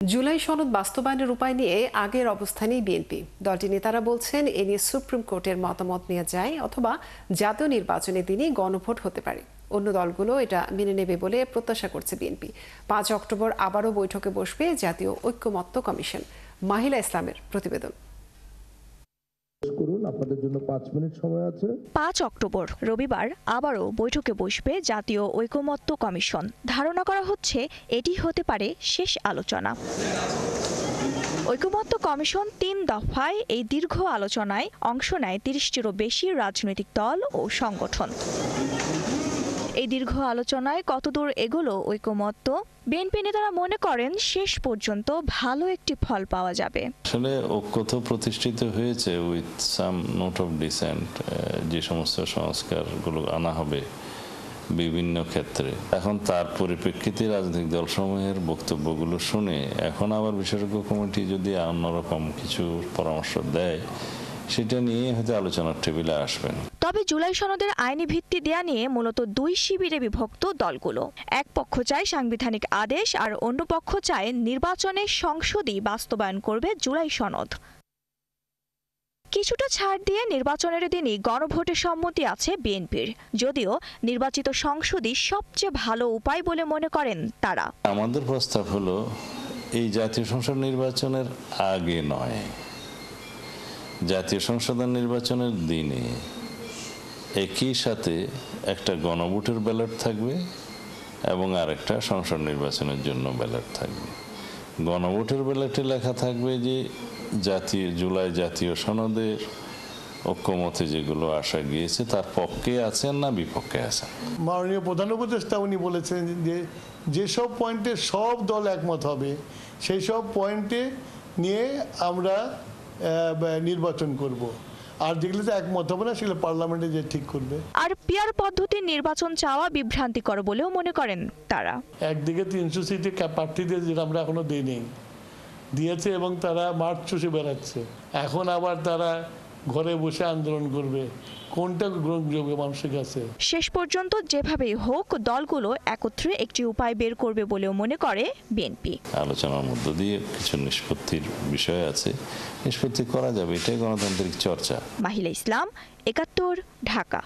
জুলাই সনদ বাস্তবায়নের উপায় নিয়ে আগের অবস্থানেই বিএনপি। দলটির নেতারা বলছেন, এ নিয়ে সুপ্রিম কোর্টের মতামত নেওয়া যায় অথবা জাতীয় নির্বাচনের দিনই গণভোট হতে পারে। অন্য দলগুলো এটা মেনে নেবে বলে প্রত্যাশা করছে বিএনপি। ৫ অক্টোবর আবারও বৈঠকে বসবে জাতীয় ঐকমত্য কমিশন। মাহিলা ইসলামের প্রতিবেদন। ৫ অক্টোবর রবিবার আবারও বৈঠকে বসবে জাতীয় ঐকমত্য কমিশন। ধারণা করা হচ্ছে এটি হতে পারে শেষ আলোচনা। ঐকমত্য কমিশন ৩ দফায় এই দীর্ঘ আলোচনায় অংশ নেয় ৩০টিরও বেশি রাজনৈতিক দল ও সংগঠন। এই দীর্ঘ আলোচনায় কতদূর এগোলো ঐকমত্য? বিএনপি নেতারা মনে করেন শেষ পর্যন্ত ভালো একটি ফল পাওয়া যাবে। আসলে ঐক্য তো প্রতিষ্ঠিত হয়েছে with some note of dissent, যে সমস্ত সংস্কারগুলো আনা হবে বিভিন্ন ক্ষেত্রে। এখন তার পরিপ্রেক্ষিতে রাজনৈতিক দলসমূহের বক্তব্যগুলো শুনে এখন আবার বিশেষজ্ঞ কমিটি যদি অন্যরকম কিছু পরামর্শ দেয়, সেটা নিয়ে হয়তো আলোচনার টেবিলে আসবেন। তবে জুলাই সনদের আইনি ভিত্তি দেয়া নিয়ে মূলত দুই শিবিরে বিভক্ত দলগুলো। এক পক্ষ চায় সাংবিধানিক আদেশ, আর অন্য পক্ষ চায় নির্বাচনে সংসদই বাস্তবায়ন করবে জুলাই সনদ। কিছুটা ছাড় দিয়ে নির্বাচনের দিনই গণভোটের সম্মতি আছে বিএনপির, যদিও নির্বাচিত সংসদই সবচেয়ে ভালো উপায় বলে মনে করেন তারা। আমাদের প্রস্তাব হলো এই জাতীয় সংসদ নির্বাচনের আগে নয়, জাতীয় সংসদ নির্বাচনের দিনে একই সাথে একটা গণভোটের ব্যালট থাকবে এবং আরেকটা সংসদ নির্বাচনের জন্য ব্যালট থাকবে। গণভোটের ব্যালটে লেখা থাকবে যে জুলাই জাতীয় সনদের ঐক্যমতে যেগুলো আসা গিয়েছে তার পক্ষে আছেন না বিপক্ষে আছেন। মাননীয় প্রধান উপদেষ্টা উনি বলেছেন যে যেসব পয়েন্টে সব দল একমত হবে সেই সব পয়েন্টে নিয়ে আমরা নির্বাচন করব, আর যেগুলোতে একমত হবে না সেগুলো পার্লামেন্টে যে ঠিক করবে। আর পিয়ার পদ্ধতির নির্বাচন চাওয়া বিভ্রান্তিকর বলেও মনে করেন তারা। একদিকে 300 সিটে প্রার্থীদের যেটা আমরা এখনো দিয়েছে এবং তারা মাঠ চষে বেড়াচ্ছে। এখন আবার তারা ঘরে বসে আন্দোলন করবে, কোনটা গ্রহণযোগ্য মানুষের কাছে? শেষ পর্যন্ত যেভাবেই হোক দলগুলো একত্রে একটি উপায় বের করবে বলেও মনে করে বিএনপি। আলোচনার মধ্য দিয়ে কিছু নিষ্পত্তির বিষয় আছে, নিষ্পত্তি করা যাবে, এটাই গণতান্ত্রিক চর্চা। মাহিলা ইসলাম, ৭১, ঢাকা।